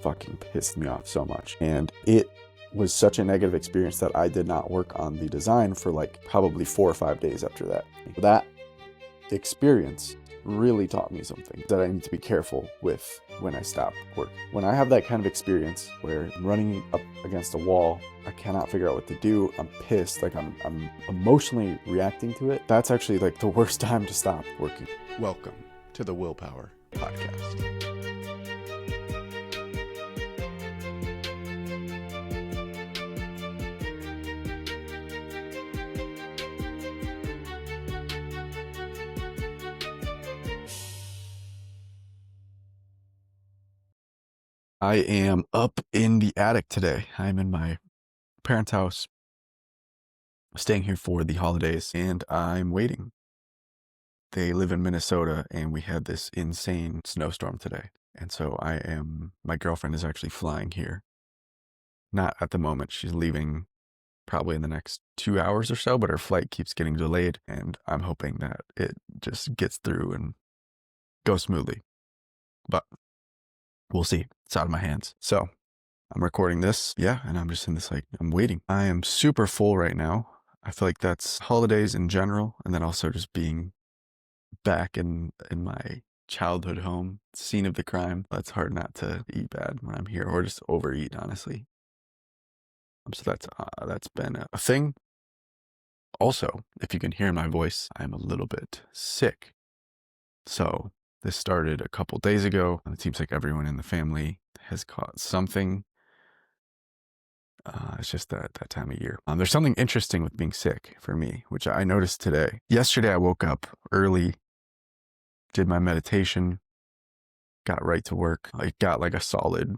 fucking pissed me off so much. And it was such a negative experience that I did not work on the design for like probably 4 or 5 days after that. That experience really taught me something that I need to be careful with when I stop work. When I have that kind of experience where I'm running up against a wall, I cannot figure out what to do, I'm pissed, like I'm emotionally reacting to it, that's actually like the worst time to stop working. Welcome to the Willpower Podcast. I am up in the attic today. I'm in my parents' house, staying here for the holidays, and I'm waiting. They live in Minnesota, and we had this insane snowstorm today. And so my girlfriend is actually flying here. Not at the moment. She's leaving probably in the next 2 hours or so, but her flight keeps getting delayed, and I'm hoping that it just gets through and goes smoothly. But we'll see. It's out of my hands. So I'm recording this. Yeah. And I'm just in this, I'm waiting. I am super full right now. I feel like that's holidays in general. And then also just being back in my childhood home, scene of the crime. It's hard not to eat bad when I'm here or just overeat, honestly. So that's been a thing. Also, if you can hear my voice, I'm a little bit sick. So this started a couple days ago. It seems like everyone in the family has caught something. It's just that time of year. There's something interesting with being sick for me, which I noticed today. Yesterday, I woke up early, did my meditation, got right to work. I got like a solid,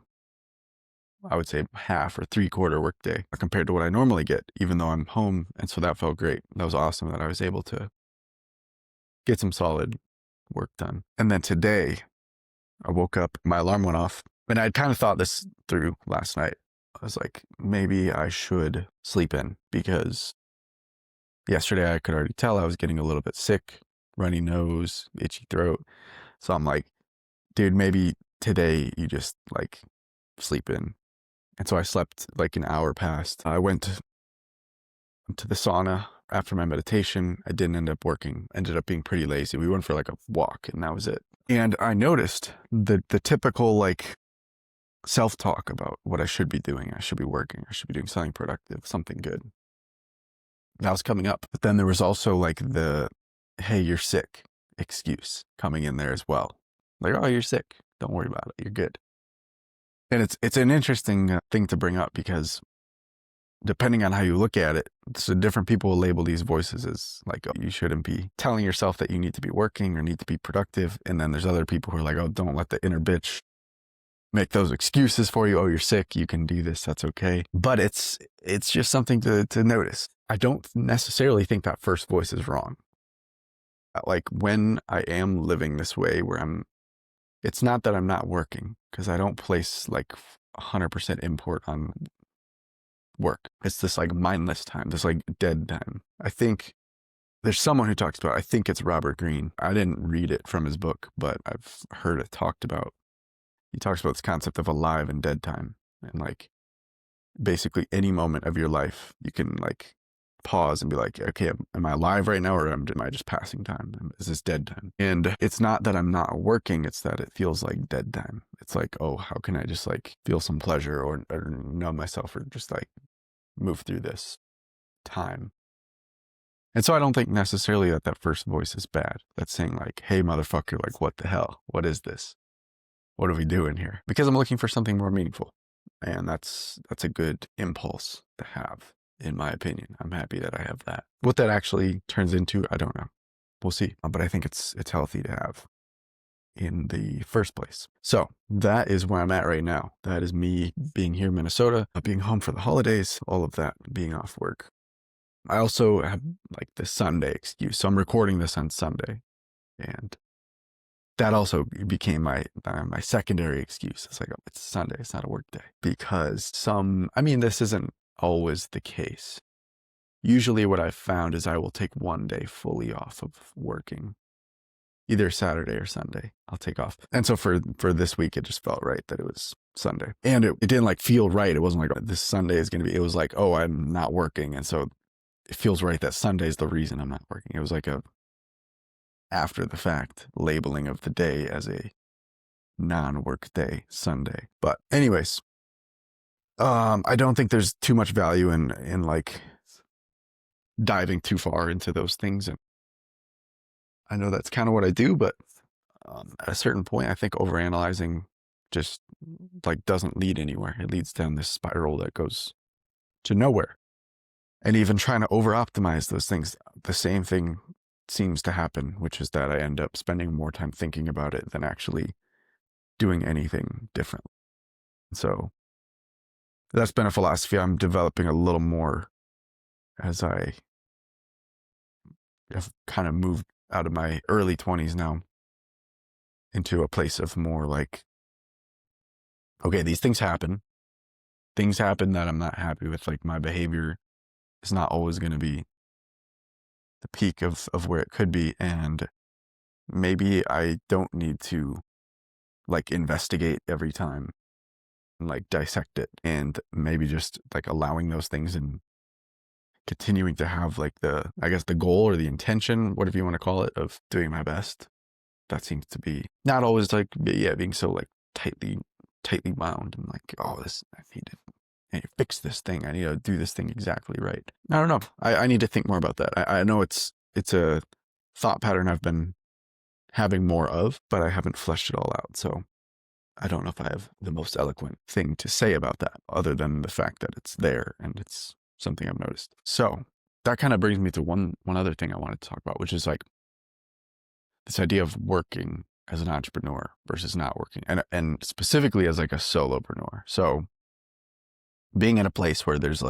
I would say half or 3/4 work day compared to what I normally get, even though I'm home. And so that felt great. That was awesome that I was able to get some solid work done. And then today I woke up, my alarm went off, and I'd kind of thought this through last night. I was like, maybe I should sleep in, because yesterday I could already tell I was getting a little bit sick, runny nose, itchy throat. So I'm like, dude, maybe today you just sleep in. And so I slept like an hour past. I went to the sauna after my meditation. I didn't end up working, ended up being pretty lazy. We went for like a walk and that was it. And I noticed the typical self-talk about what I should be doing. I should be working. I should be doing something productive, something good. That was coming up. But then there was also the, hey, you're sick excuse coming in there as well. Like, oh, you're sick. Don't worry about it. You're good. And it's an interesting thing to bring up, because depending on how you look at it, so different people will label these voices as oh, you shouldn't be telling yourself that you need to be working or need to be productive. And then there's other people who are like, oh, don't let the inner bitch make those excuses for you. Oh, you're sick. You can do this. That's okay. But it's just something to notice. I don't necessarily think that first voice is wrong. When I am living this way where it's not that I'm not working, because I don't place 100% import on work. It's this mindless time, this dead time. I think there's someone who talks about, I think it's Robert Greene. I didn't read it from his book, but I've heard it talked about. He talks about this concept of alive and dead time. And basically any moment of your life, you can pause and be like, okay, am I alive right now, or am I just passing time? Is this dead time? And it's not that I'm not working, it's that it feels like dead time. It's oh, how can I just feel some pleasure or numb myself, or just move through this time? And so I don't think necessarily that first voice is bad. That's saying hey, motherfucker, what the hell? What is this? What are we doing here? Because I'm looking for something more meaningful. And that's a good impulse to have, in my opinion. I'm happy that I have that. What that actually turns into, I don't know. We'll see. But I think it's healthy to have in the first place. So that is where I'm at right now. That is me being here in Minnesota, being home for the holidays, all of that, being off work. I also have the Sunday excuse. So I'm recording this on Sunday, and that also became my secondary excuse. It's oh, it's Sunday, it's not a work day. Because this isn't always the case. Usually what I've found is I will take one day fully off of working, either Saturday or Sunday. I'll take off. And so for this week, it just felt right that it was Sunday. And it didn't like feel right. It wasn't like, oh, this Sunday is going to be, it was like, oh, I'm not working. And so it feels right that Sunday is the reason I'm not working. It was like a after the fact labeling of the day as a non-work day, Sunday. But anyways, I don't think there's too much value in like diving too far into those things. And I know that's kind of what I do, but at a certain point, I think overanalyzing just like doesn't lead anywhere. It leads down this spiral that goes to nowhere. And even trying to over-optimize those things, the same thing seems to happen, which is that I end up spending more time thinking about it than actually doing anything different. So that's been a philosophy I'm developing a little more as I have kind of moved out of my early 20s now into a place of more like, okay, these things happen. Things happen that I'm not happy with. Like my behavior is not always going to be the peak of where it could be. And maybe I don't need to like investigate every time and like dissect it, and maybe just like allowing those things and continuing to have like I guess the goal or the intention, whatever you want to call it, of doing my best. That seems to be not always like, being so like tightly bound and like, oh, I need to fix this thing. I need to do this thing exactly right. I don't know. I need to think more about that. I know it's a thought pattern I've been having more of, but I haven't fleshed it all out. So I don't know if I have the most eloquent thing to say about that other than the fact that it's there and it's something I've noticed. So that kind of brings me to one other thing I wanted to talk about, which is like this idea of working as an entrepreneur versus not working, and specifically as like a solopreneur. So being in a place where there's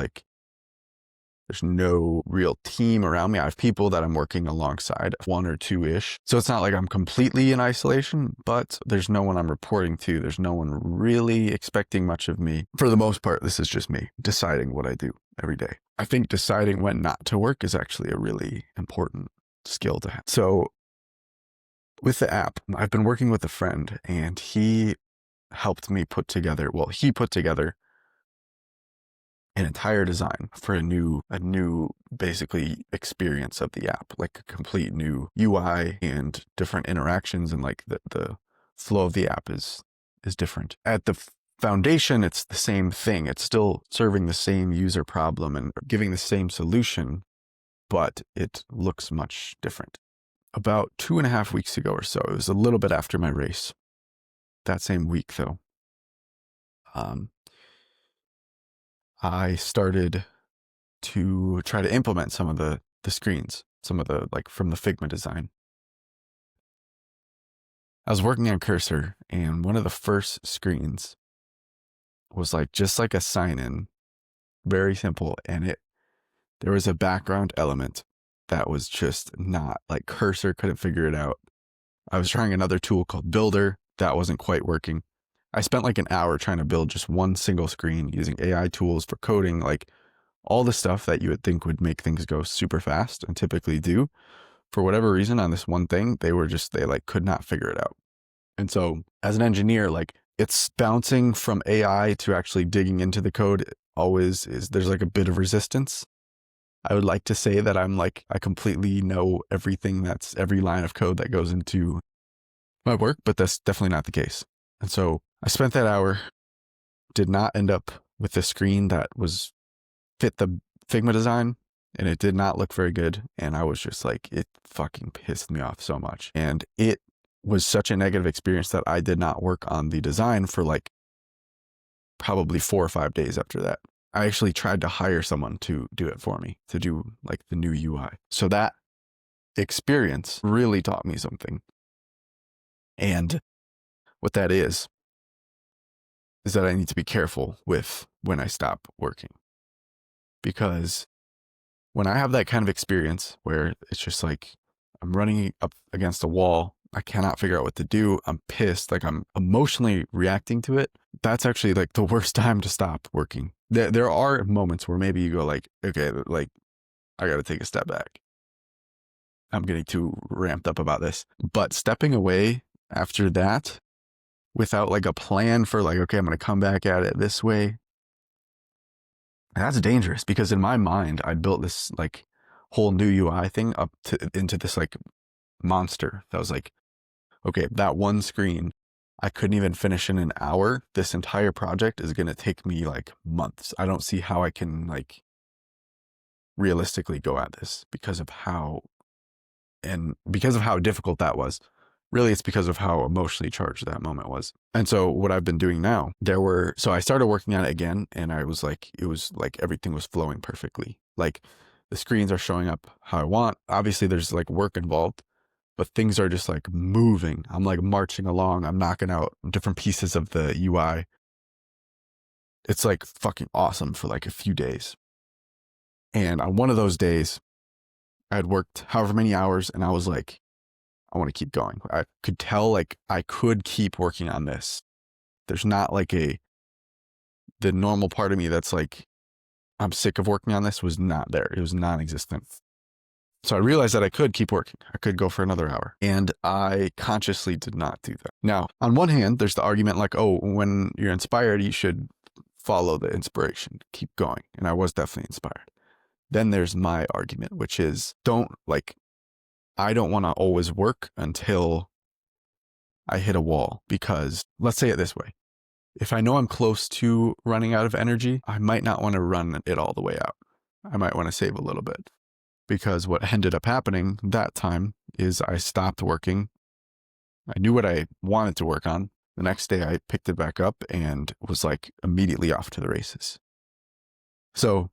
no real team around me. I have people that I'm working alongside, one or two-ish. So it's not like I'm completely in isolation, but there's no one I'm reporting to. There's no one really expecting much of me. For the most part, this is just me deciding what I do every day. I think deciding when not to work is actually a really important skill to have. So with the app, I've been working with a friend, and he helped me put together an entire design for a new basically experience of the app, like a complete new UI and different interactions, and like the flow of the app is different. At the foundation, it's the same thing. It's still serving the same user problem and giving the same solution, but it looks much different. About 2.5 weeks ago or so, it was a little bit after my race. That same week though, I started to try to implement some of the screens, some of the like from the Figma design. I was working on Cursor, and one of the first screens was like just like a sign-in, very simple, and there was a background element that was just not like Cursor couldn't figure it out. I was trying another tool called Builder that wasn't quite working. I spent like an hour trying to build just one single screen using AI tools for coding, like all the stuff that you would think would make things go super fast and typically do. For whatever reason on this one thing, they like could not figure it out. And so as an engineer, like it's bouncing from AI to actually digging into the code there's like a bit of resistance. I would like to say that I completely know every line of code that goes into my work, but that's definitely not the case. And so I spent that hour, did not end up with a screen that fit the Figma design, and it did not look very good. And I was just like, it fucking pissed me off so much. And it was such a negative experience that I did not work on the design for like probably 4 or 5 days after that. I actually tried to hire someone to do it for me, to do like the new UI. So that experience really taught me something. And what that is that I need to be careful with when I stop working. Because when I have that kind of experience where it's just like I'm running up against a wall, I cannot figure out what to do, I'm pissed, like I'm emotionally reacting to it, that's actually like the worst time to stop working. There are moments where maybe you go like, okay, like I got to take a step back. I'm getting too ramped up about this. But stepping away after that without like a plan for like, okay, I'm going to come back at it this way. And that's dangerous because in my mind, I built this like whole new UI thing up to into this like monster that was like, okay, that one screen, I couldn't even finish in an hour. This entire project is going to take me like months. I don't see how I can like realistically go at this because of how difficult that was. Really, it's because of how emotionally charged that moment was. And so what I've been doing now, so I started working on it again, and it was like everything was flowing perfectly. Like the screens are showing up how I want. Obviously there's like work involved, but things are just like moving. I'm like marching along. I'm knocking out different pieces of the UI. It's like fucking awesome for like a few days. And on one of those days, I had worked however many hours, and I was like, I want to keep going. I could tell like I could keep working on this. There's not like the normal part of me that's like, I'm sick of working on this was not there. It was non-existent. So I realized that I could keep working. I could go for another hour. And I consciously did not do that. Now, on one hand, there's the argument like, oh, when you're inspired, you should follow the inspiration, keep going. And I was definitely inspired. Then there's my argument, which is I don't want to always work until I hit a wall, because let's say it this way. If I know I'm close to running out of energy, I might not want to run it all the way out. I might want to save a little bit, because what ended up happening that time is I stopped working. I knew what I wanted to work on. The next day I picked it back up and was like immediately off to the races. So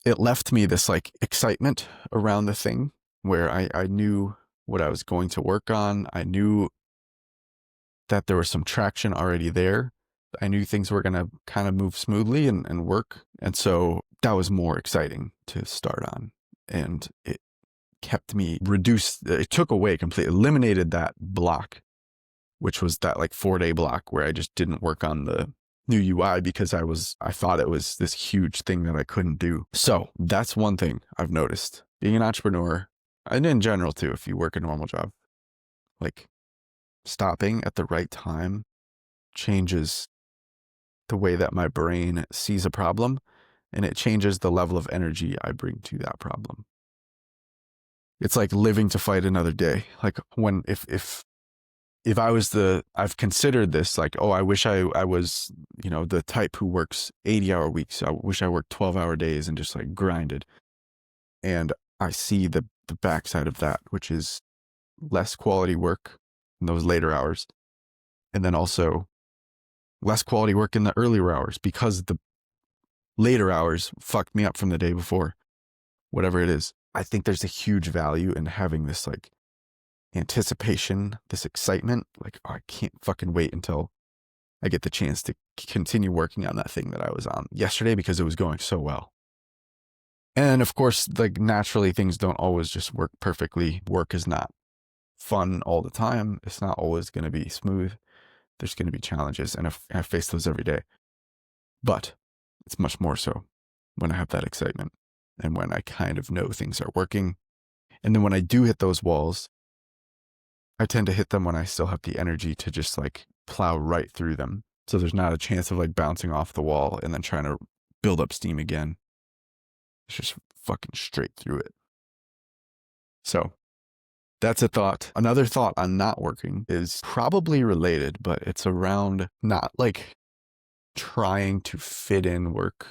it left me this like excitement around the thing where I knew what I was going to work on. I knew that there was some traction already there. I knew things were going to kind of move smoothly and work. And so that was more exciting to start on. And it kept me reduced. It took away completely, eliminated that block, which was that like 4-day block where I just didn't work on the new UI because I thought it was this huge thing that I couldn't do. So that's one thing I've noticed being an entrepreneur, and in general too, if you work a normal job, like stopping at the right time changes the way that my brain sees a problem, and it changes the level of energy I bring to that problem. It's like living to fight another day. Like if I've considered this like, oh, I wish I was, the type who works 80-hour weeks. I wish I worked 12-hour days and just like grinded. And I see the backside of that, which is less quality work in those later hours. And then also less quality work in the earlier hours because the later hours fucked me up from the day before, whatever it is. I think there's a huge value in having this like anticipation, this excitement, like, oh, I can't fucking wait until I get the chance to continue working on that thing that I was on yesterday because it was going so well. And of course, like naturally things don't always just work perfectly. Work is not fun all the time. It's not always going to be smooth. There's going to be challenges, and I face those every day. But it's much more so when I have that excitement and when I kind of know things are working. And then when I do hit those walls, I tend to hit them when I still have the energy to just like plow right through them. So there's not a chance of like bouncing off the wall and then trying to build up steam again. It's just fucking straight through it. So that's a thought. Another thought on not working is probably related, but it's around not like trying to fit in work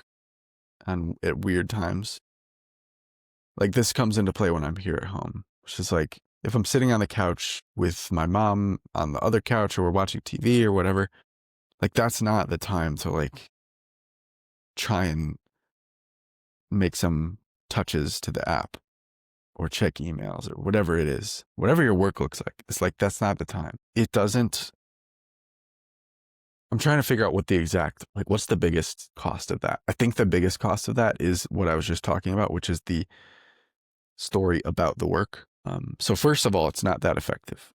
at weird times. Like this comes into play when I'm here at home, which is like, if I'm sitting on the couch with my mom on the other couch, or we're watching TV or whatever, like that's not the time to like try and make some touches to the app or check emails or whatever it is, whatever your work looks like. It's like, that's not the time. I'm trying to figure out what's the biggest cost of that? I think the biggest cost of that is what I was just talking about, which is the story about the work. So first of all, it's not that effective.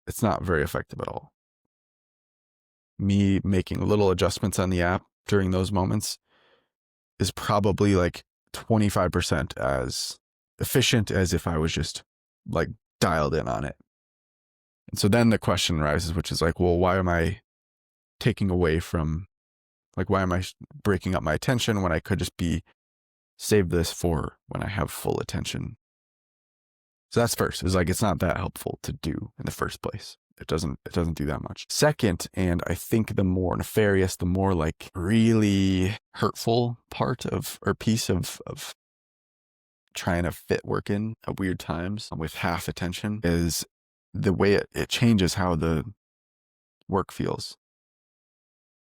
It's not very effective at all. Me making little adjustments on the app during those moments is probably like 25% as efficient as if I was just like dialed in on it. And so then the question arises, which is like, well, why am I taking away from, like, why am I breaking up my attention when I could just save this for when I have full attention? So that's first, is like, it's not that helpful to do in the first place. It doesn't do that much. Second, and I think the more nefarious, the more like really hurtful part of, or piece of trying to fit work in at weird times with half attention, is the way it changes how the work feels.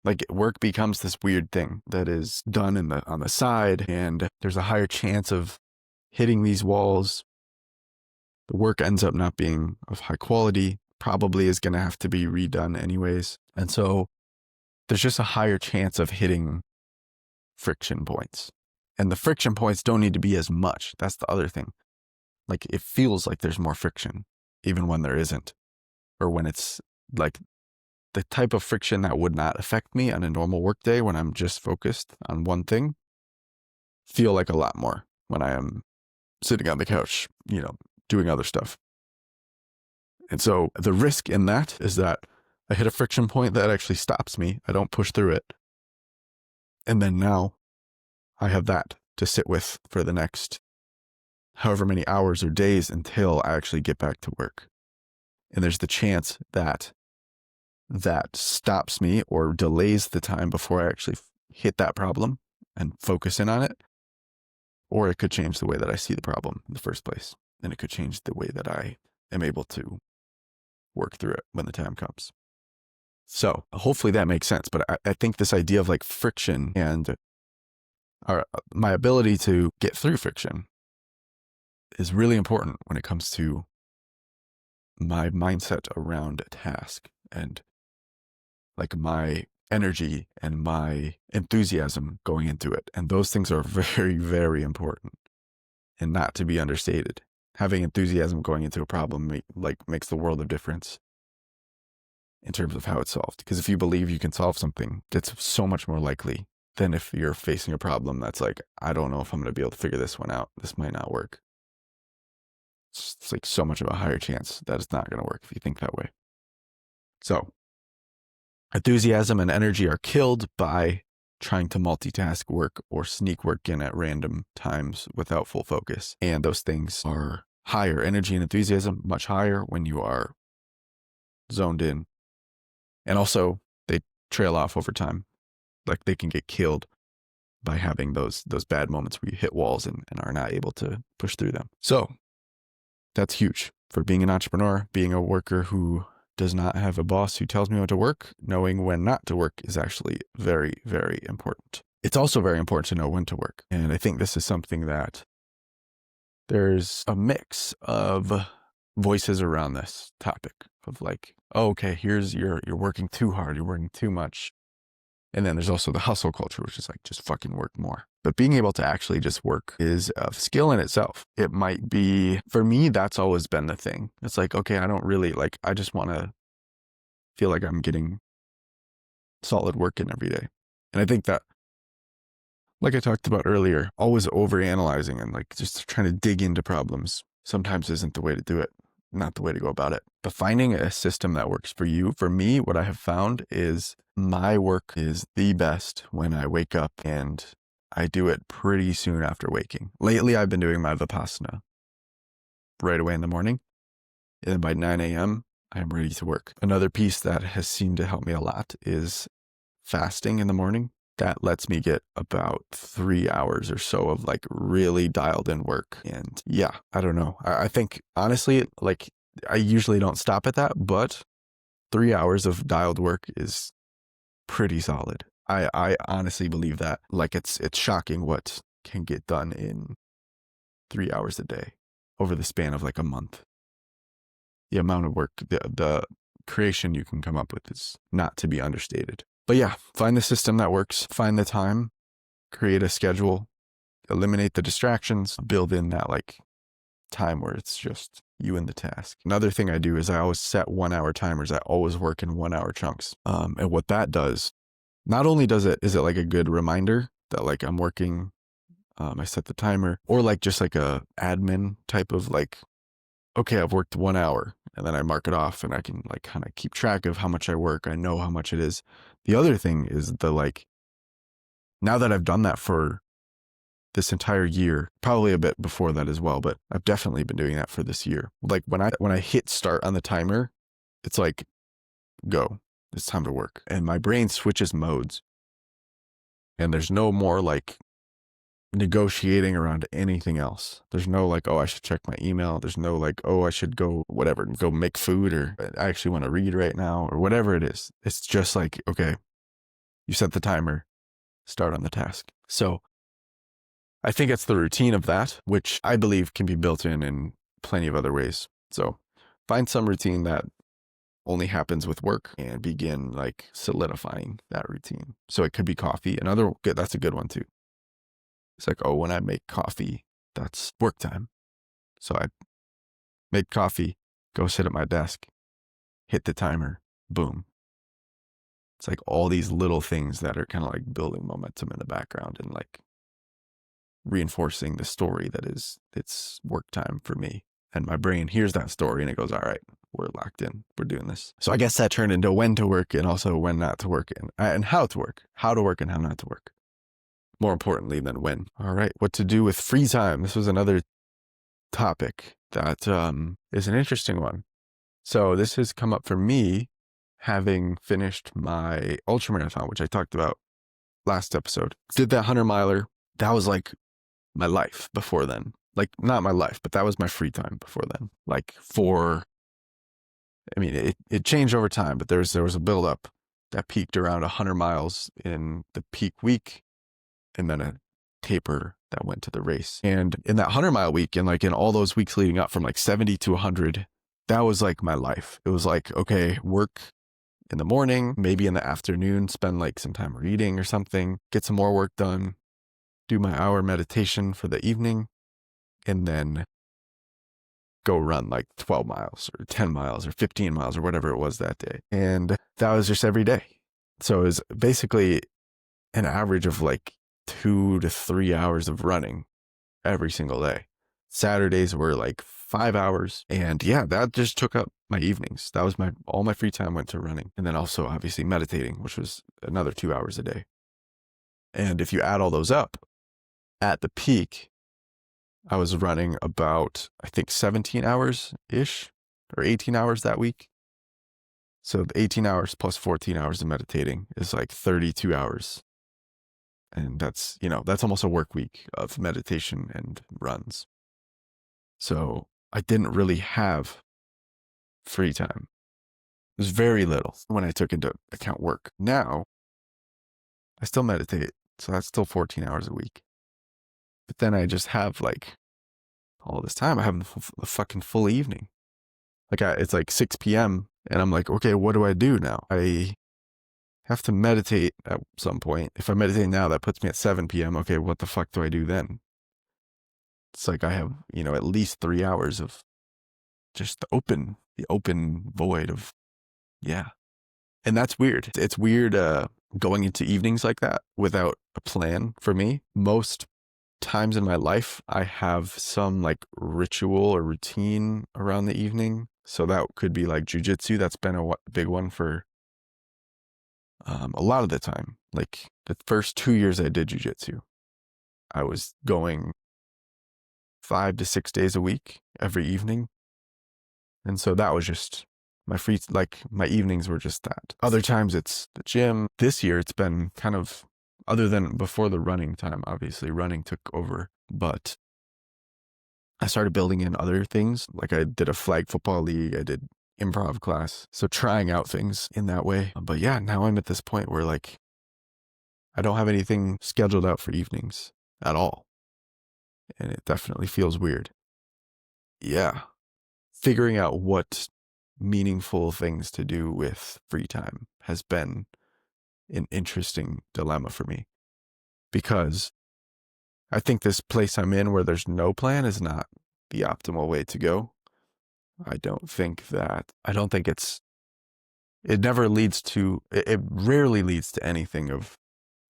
Like, work becomes this weird thing that is done on the side, and there's a higher chance of hitting these walls. The work ends up not being of high quality, probably is going to have to be redone anyways. And so there's just a higher chance of hitting friction points. And the friction points don't need to be as much. That's the other thing. Like, it feels like there's more friction, even when there isn't. Or when it's like the type of friction that would not affect me on a normal work day when I'm just focused on one thing, feel like a lot more when I am sitting on the couch, doing other stuff. And so the risk in that is that I hit a friction point that actually stops me. I don't push through it. And then now I have that to sit with for the next however many hours or days until I actually get back to work. And there's the chance that that stops me or delays the time before I actually hit that problem and focus in on it. Or it could change the way that I see the problem in the first place. And it could change the way that I am able to work through it when the time comes. So hopefully that makes sense. But I think this idea of like friction and my ability to get through friction is really important when it comes to my mindset around a task and like my energy and my enthusiasm going into it. And those things are very, very important and not to be understated. Having enthusiasm going into a problem makes the world of difference in terms of how it's solved. Because if you believe you can solve something, it's so much more likely than if you're facing a problem that's like, I don't know if I'm going to be able to figure this one out. This might not work. It's like so much of a higher chance that it's not going to work if you think that way. So enthusiasm and energy are killed by trying to multitask work or sneak work in at random times without full focus. And those things are higher. Energy and enthusiasm, much higher when you are zoned in. And also they trail off over time. Like, they can get killed by having those bad moments where you hit walls and are not able to push through them. So that's huge for being an entrepreneur, being a worker who does not have a boss who tells me what to work. Knowing when not to work is actually very, very important. It's also very important to know when to work. And I think this is something that there's a mix of voices around this topic of like, oh, okay, here's you're working too hard, you're working too much. And then there's also the hustle culture, which is like, just fucking work more. But being able to actually just work is a skill in itself. It might be, for me, that's always been the thing. It's like, okay, I don't really I just want to feel like I'm getting solid work in every day. And I think that, like I talked about earlier, always overanalyzing and like just trying to dig into problems sometimes isn't the way to do it, not the way to go about it. But finding a system that works for you, for me, what I have found is my work is the best when I wake up, and I do it pretty soon after waking. Lately, I've been doing my Vipassana right away in the morning. And then by 9 a.m., I am ready to work. Another piece that has seemed to help me a lot is fasting in the morning. That lets me get about 3 hours or so of like really dialed in work. And yeah, I don't know. I think honestly, like, I usually don't stop at that, but 3 hours of dialed work is pretty solid. I honestly believe that. Like, it's shocking what can get done in 3 hours a day over the span of like a month. The amount of work, the creation you can come up with is not to be understated. But yeah, find the system that works, find the time, create a schedule, eliminate the distractions, build in that like time where it's just you and the task. Another thing I do is I always set 1 hour timers. I always work in 1 hour chunks. And what that does, not only is it like a good reminder that like I'm working, I set the timer, or like just like a admin type of like, okay, I've worked 1 hour and then I mark it off, and I can like kind of keep track of how much I work. I know how much it is. The other thing is now that I've done that for this entire year, probably a bit before that as well, but I've definitely been doing that for this year. Like when I hit start on the timer, it's like, go, it's time to work. And my brain switches modes, and there's no more like negotiating around anything else. There's no like, oh, I should check my email. There's no like, oh, I should go whatever, go make food, or I actually want to read right now, or whatever it is. It's just like, okay, you set the timer, start on the task. So I think it's the routine of that, which I believe can be built in plenty of other ways. So find some routine that only happens with work and begin like solidifying that routine. So it could be coffee. That's a good one too. It's like, oh, when I make coffee, that's work time. So I make coffee, go sit at my desk, hit the timer, boom. It's like all these little things that are kind of like building momentum in the background and like reinforcing the story that is, it's work time for me. And my brain hears that story and it goes, all right, we're locked in. We're doing this. So I guess that turned into when to work and also when not to work and how to work and how not to work. More importantly than when. All right, what to do with free time. This was another topic that is an interesting one. So this has come up for me having finished my ultramarathon, which I talked about last episode. Did that 100 miler. That was like my life before then. Like not my life, but that was my free time before then. It changed over time, but there was a buildup that peaked around 100 miles in the peak week, and then a taper that went to the race. And in that 100-mile week, and like in all those weeks leading up from like 70 to 100, that was like my life. It was like, okay, work in the morning, maybe in the afternoon, spend like some time reading or something, get some more work done, do my hour meditation for the evening, and then go run like 12 miles or 10 miles or 15 miles or whatever it was that day. And that was just every day. So it was basically an average of like 2 to 3 hours of running every single day. Saturdays were like 5 hours. And yeah, that just took up my evenings. That was all my free time went to running. And then also obviously meditating, which was another 2 hours a day. And if you add all those up, at the peak, I was running about, I think 17 hours-ish or 18 hours that week. So the 18 hours plus 14 hours of meditating is like 32 hours. And that's almost a work week of meditation and runs. So I didn't really have free time. It was very little when I took into account work. Now, I still meditate. So that's still 14 hours a week. But then I just have like all this time. I have the fucking full evening. It's like 6 p.m. and I'm like, okay, what do I do now? I have to meditate at some point. If I meditate now, that puts me at 7 p.m. Okay, what the fuck do I do then? It's like I have, at least 3 hours of just the open void of, yeah. And that's weird. It's weird going into evenings like that without a plan for me. Most times in my life, I have some like ritual or routine around the evening. So that could be like jujitsu. That's been a big one for a lot of the time. Like the first 2 years I did jujitsu, I was going 5 to 6 days a week every evening. And so that was just my evenings were just that. Other times it's the gym. This year it's been kind of, other than before the running time, obviously running took over, but I started building in other things. Like I did a flag football league, I did improv class. So trying out things in that way. But yeah, now I'm at this point where like, I don't have anything scheduled out for evenings at all. And it definitely feels weird. Yeah. Figuring out what meaningful things to do with free time has been an interesting dilemma for me, because I think this place I'm in where there's no plan is not the optimal way to go. It rarely leads to anything of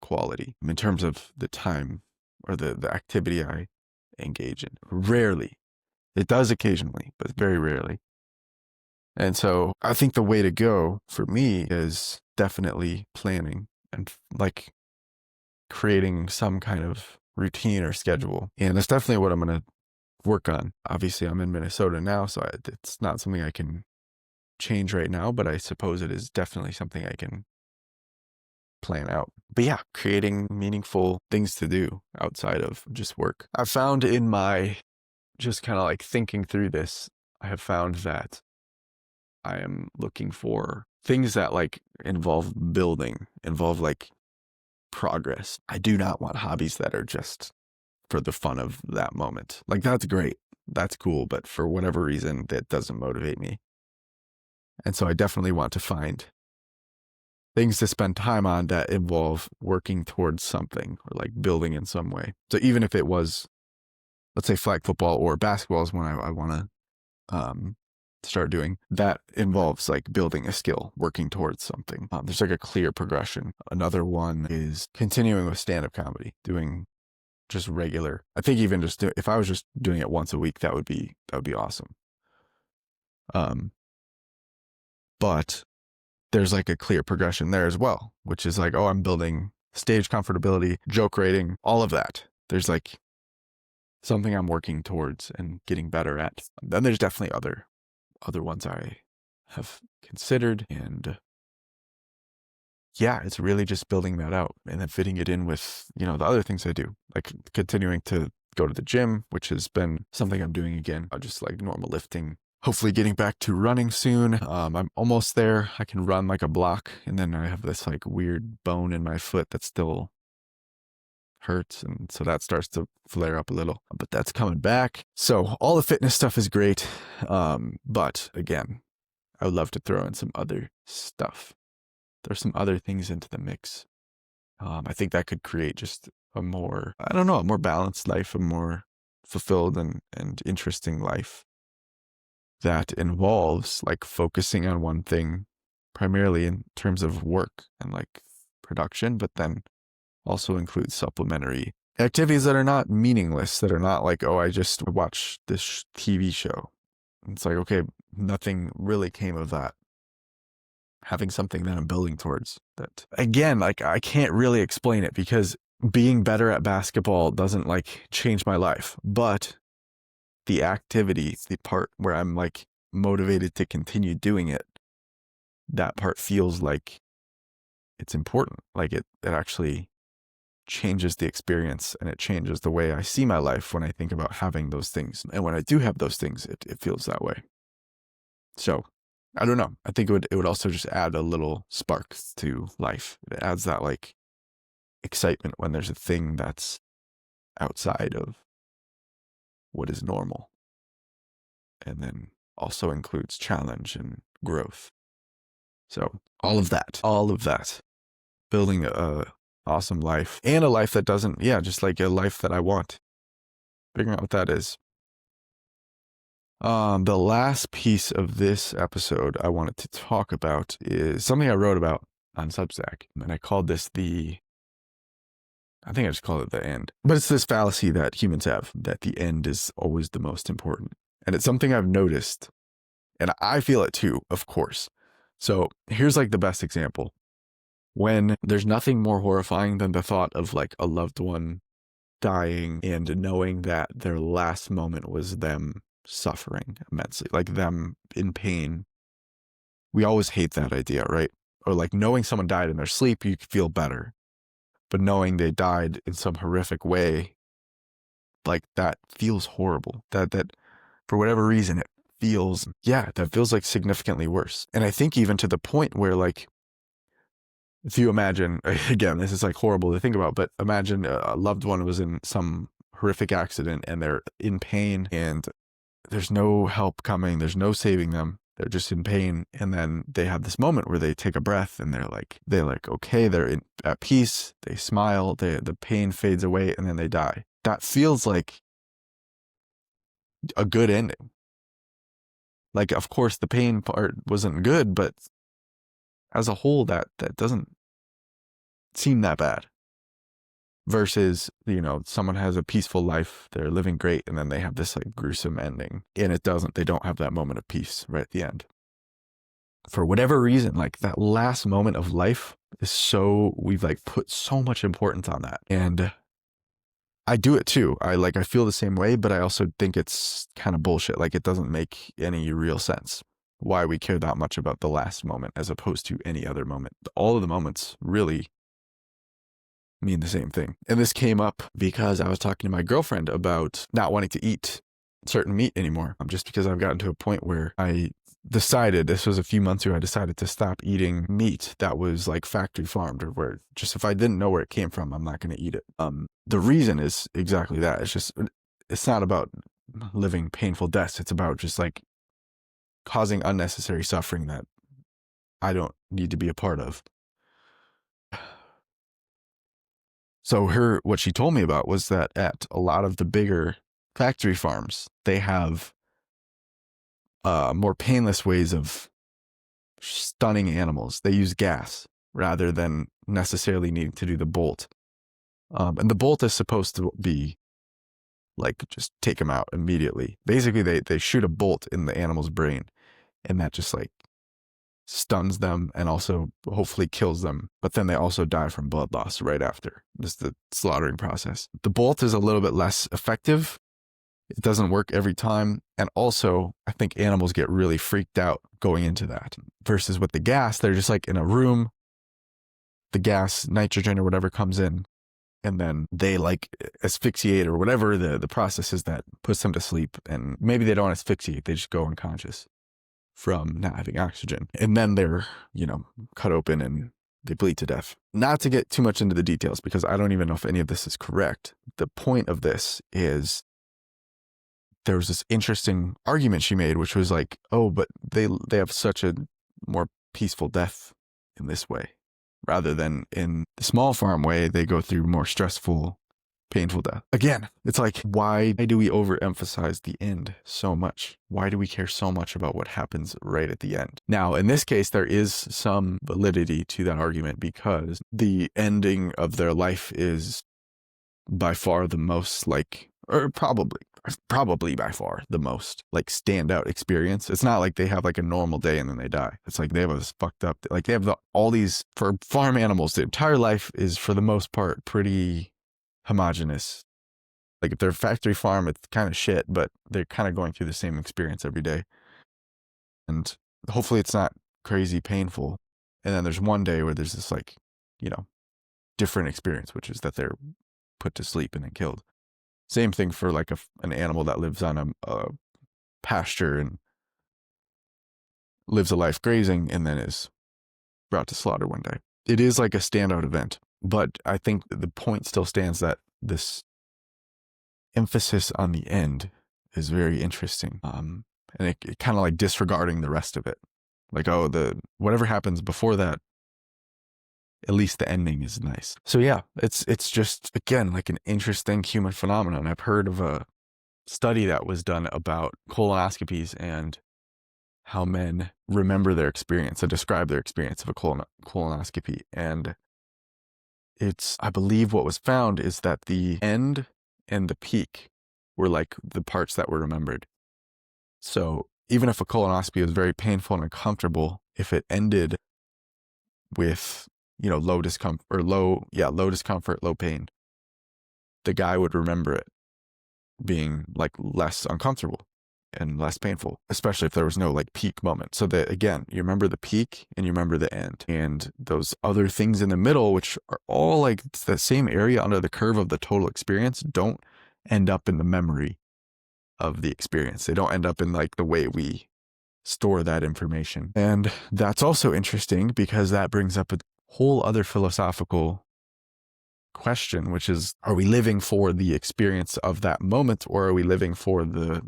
quality in terms of the time or the activity I engage in. Rarely. It does occasionally, but very rarely. And so I think the way to go for me is definitely planning and like creating some kind of routine or schedule. And that's definitely what I'm going to work on. Obviously, I'm in Minnesota now, so it's not something I can change right now, but I suppose it is definitely something I can plan out. But yeah, creating meaningful things to do outside of just work. I've found in my just kind of like thinking through this, I have found that I am looking for things that like involve building, involve like progress. I do not want hobbies that are just for the fun of that moment. Like that's great. That's cool. But for whatever reason, that doesn't motivate me. And so I definitely want to find things to spend time on that involve working towards something or like building in some way. So even if it was, let's say flag football or basketball is one I want to start doing, that involves like building a skill, working towards something. There's like a clear progression. Another one is continuing with stand-up comedy, doing just regular. I think even just if I was just doing it once a week, that would be awesome. But there's like a clear progression there as well, which is like, oh, I'm building stage comfortability, joke rating, all of that. There's like something I'm working towards and getting better at. Then there's definitely other ones I have considered, and yeah, it's really just building that out and then fitting it in with, the other things I do, like continuing to go to the gym, which has been something I'm doing again, just like normal lifting. Hopefully getting back to running soon. I'm almost there. I can run like a block, and then I have this like weird bone in my foot that still hurts, and so that starts to flare up a little, but that's coming back. So all the fitness stuff is great, but again, I would love to throw in some other stuff. There's some other things into the mix. I think that could create just a more balanced life, a more fulfilled and interesting life that involves like focusing on one thing primarily in terms of work and like production, but then also includes supplementary activities that are not meaningless, that are not like, oh, I just watched this TV show. It's like, okay, nothing really came of that. Having something that I'm building towards, that again, like I can't really explain it because being better at basketball doesn't like change my life, but the activity, the part where I'm like motivated to continue doing it, that part feels like it's important. Like it actually changes the experience, and it changes the way I see my life when I think about having those things. And when I do have those things, it feels that way. So I don't know. I think it would also just add a little spark to life. It adds that like excitement when there's a thing that's outside of what is normal, and then also includes challenge and growth. So all of that, building a awesome life, and a life that doesn't, just like a life that I want. Figuring out what that is. The last piece of this episode I wanted to talk about is something I wrote about on Substack, and I called this I think I just called it the end. But it's this fallacy that humans have, that the end is always the most important. And it's something I've noticed, and I feel it too, of course. So here's like the best example. When there's nothing more horrifying than the thought of like a loved one dying and knowing that their last moment was them suffering immensely, like them in pain. We always hate that idea, right? Or like knowing someone died in their sleep, you feel better. But knowing they died in some horrific way, like that feels horrible. That for whatever reason, it feels, that feels like significantly worse. And I think even to the point where like, if you imagine, again, this is like horrible to think about, but imagine a loved one was in some horrific accident and they're in pain and there's no help coming. There's no saving them. They're just in pain. And then they have this moment where they take a breath and they're like, okay, they're at peace. They smile, the pain fades away, and then they die. That feels like a good ending. Like, of course, the pain part wasn't good, but as a whole, that doesn't seem that bad. Versus, someone has a peaceful life, they're living great, and then they have this like gruesome ending, and they don't have that moment of peace right at the end. for whatever reason, like that last moment of life is so, we've like put so much importance on that. And I do it too. I feel the same way, but I also think it's kind of bullshit. Like it doesn't make any real sense why we care that much about the last moment as opposed to any other moment. All of the moments really mean the same thing. And this came up because I was talking to my girlfriend about not wanting to eat certain meat anymore. Just because I've gotten to a point where I decided, this was a few months ago, I decided to stop eating meat that was like factory farmed, or where just if I didn't know where it came from, I'm not going to eat it. The reason is exactly that. It's not about living painful deaths. It's about just like causing unnecessary suffering that I don't need to be a part of. So what she told me about was that at a lot of the bigger factory farms, they have more painless ways of stunning animals. They use gas rather than necessarily needing to do the bolt. And the bolt is supposed to be like, just take them out immediately. Basically, they shoot a bolt in the animal's brain, and that just like stuns them and also hopefully kills them. But then they also die from blood loss right after. This is the slaughtering process. The bolt is a little bit less effective. It doesn't work every time. And also, I think animals get really freaked out going into that. Versus with the gas, they're just like in a room, the gas, nitrogen or whatever comes in, and then they like asphyxiate or whatever the process is that puts them to sleep. And maybe they don't asphyxiate, they just go unconscious from not having oxygen. And then they're, cut open and they bleed to death. Not to get too much into the details, because I don't even know if any of this is correct. The point of this is, there was this interesting argument she made, which was like, oh, but they have such a more peaceful death in this way, rather than in the small farm way, they go through more stressful, painful death. Again, it's like, why do we overemphasize the end so much? Why do we care so much about what happens right at the end? Now, in this case, there is some validity to that argument, because the ending of their life is by far the most probably by far the most like standout experience. It's not like they have like a normal day and then they die. It's like they have this fucked up, like they have all these, for farm animals, the entire life is for the most part pretty homogenous. Like if they're factory farm, it's kind of shit, but they're kind of going through the same experience every day. And hopefully it's not crazy painful. And then there's one day where there's this like, different experience, which is that they're put to sleep and then killed. Same thing for like an animal that lives on a pasture and lives a life grazing and then is brought to slaughter one day. It is like a standout event, but I think the point still stands that this emphasis on the end is very interesting. And it kind of like disregarding the rest of it. Like, oh, whatever happens before that, at least the ending is nice. So yeah, it's just, again, like an interesting human phenomenon. I've heard of a study that was done about colonoscopies and how men remember their experience and describe their experience of a colonoscopy. And I believe what was found is that the end and the peak were like the parts that were remembered. So even if a colonoscopy was very painful and uncomfortable, if it ended with low discomfort, low pain, the guy would remember it being like less uncomfortable and less painful, especially if there was no like peak moment. So that, again, you remember the peak and you remember the end, and those other things in the middle, which are all like the same area under the curve of the total experience, don't end up in the memory of the experience. They don't end up in like the way we store that information. And that's also interesting, because that brings up a whole other philosophical question, which is, are we living for the experience of that moment, or are we living for the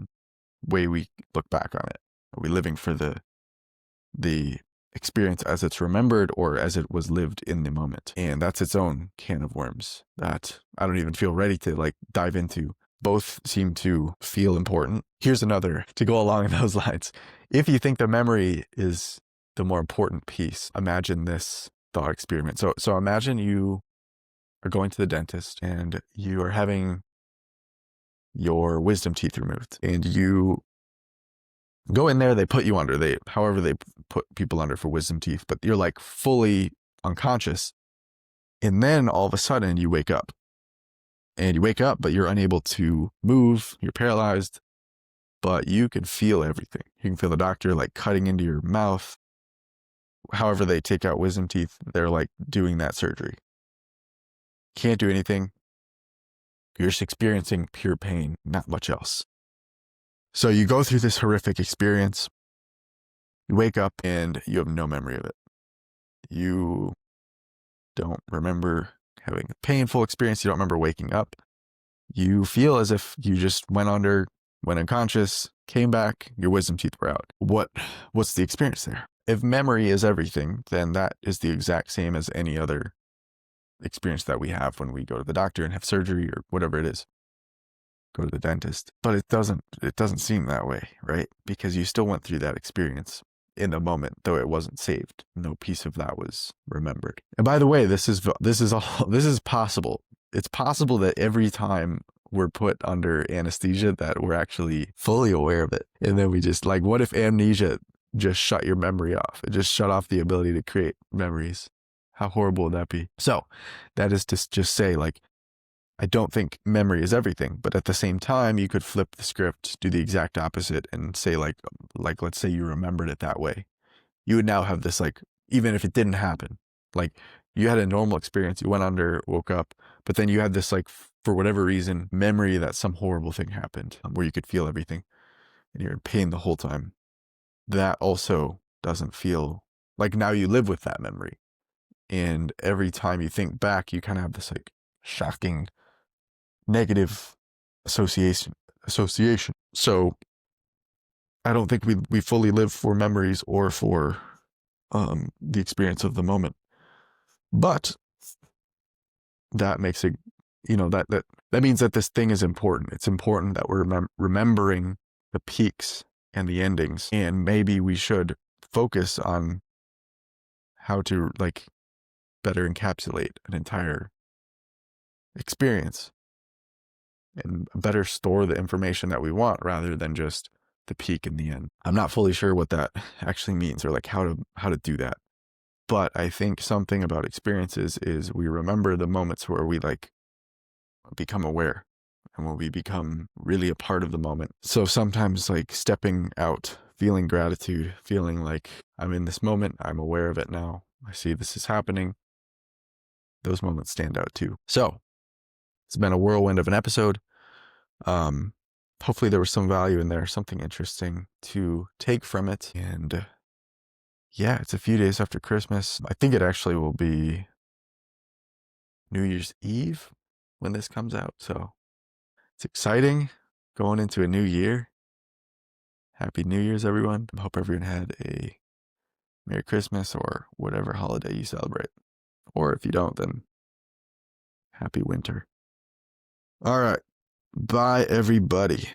way we look back on it? Are we living for the experience as it's remembered, or as it was lived in the moment? And that's its own can of worms that I don't even feel ready to like dive into. Both seem to feel important. Here's another to go along those lines. If you think the memory is the more important piece, imagine this thought experiment. So imagine you are going to the dentist and you are having your wisdom teeth removed, and you Go in there, they put you under, however they put people under for wisdom teeth, but you're like fully unconscious. And then all of a sudden you wake up. And you wake up, but you're unable to move, you're paralyzed, but you can feel everything. You can feel the doctor like cutting into your mouth. However they take out wisdom teeth, they're like doing that surgery. Can't do anything. You're just experiencing pure pain, not much else. So you go through this horrific experience. You wake up and you have no memory of it. You don't remember having a painful experience. You don't remember waking up. You feel as if you just went unconscious, came back, your wisdom teeth were out. What's the experience there? If memory is everything, then that is the exact same as any other experience that we have when we go to the doctor and have surgery or whatever it is. Go to the dentist. But it doesn't seem that way, right? Because you still went through that experience in the moment, though it wasn't saved. No piece of that was remembered. And by the way, this is possible. It's possible that every time we're put under anesthesia that we're actually fully aware of it. And then we just like, what if amnesia just shut your memory off? It just shut off the ability to create memories. How horrible would that be? So that is to just say, like, I don't think memory is everything, but at the same time, you could flip the script, do the exact opposite and say like let's say you remembered it that way. You would now have this, like, even if it didn't happen, like you had a normal experience, you went under, woke up, but then you had this, like, for whatever reason, memory that some horrible thing happened where you could feel everything and you're in pain the whole time. That also doesn't feel like now you live with that memory. And every time you think back, you kind of have this like shocking negative association. So I don't think we fully live for memories or for the experience of the moment. But that makes it, that means that this thing is important. It's important that we're remembering the peaks and the endings, and maybe we should focus on how to like better encapsulate an entire experience and better store the information that we want rather than just the peak in the end. I'm not fully sure what that actually means or like how to do that. But I think something about experiences is we remember the moments where we like become aware and when we become really a part of the moment. So sometimes like stepping out, feeling gratitude, feeling like I'm in this moment, I'm aware of it now, I see this is happening. Those moments stand out too. So it's been a whirlwind of an episode. Hopefully there was some value in there, something interesting to take from it. And yeah, it's a few days after Christmas. I think it actually will be New Year's Eve when this comes out. So it's exciting going into a new year. Happy New Year's, everyone. I hope everyone had a Merry Christmas or whatever holiday you celebrate. Or if you don't, then happy winter. All right. Bye, everybody.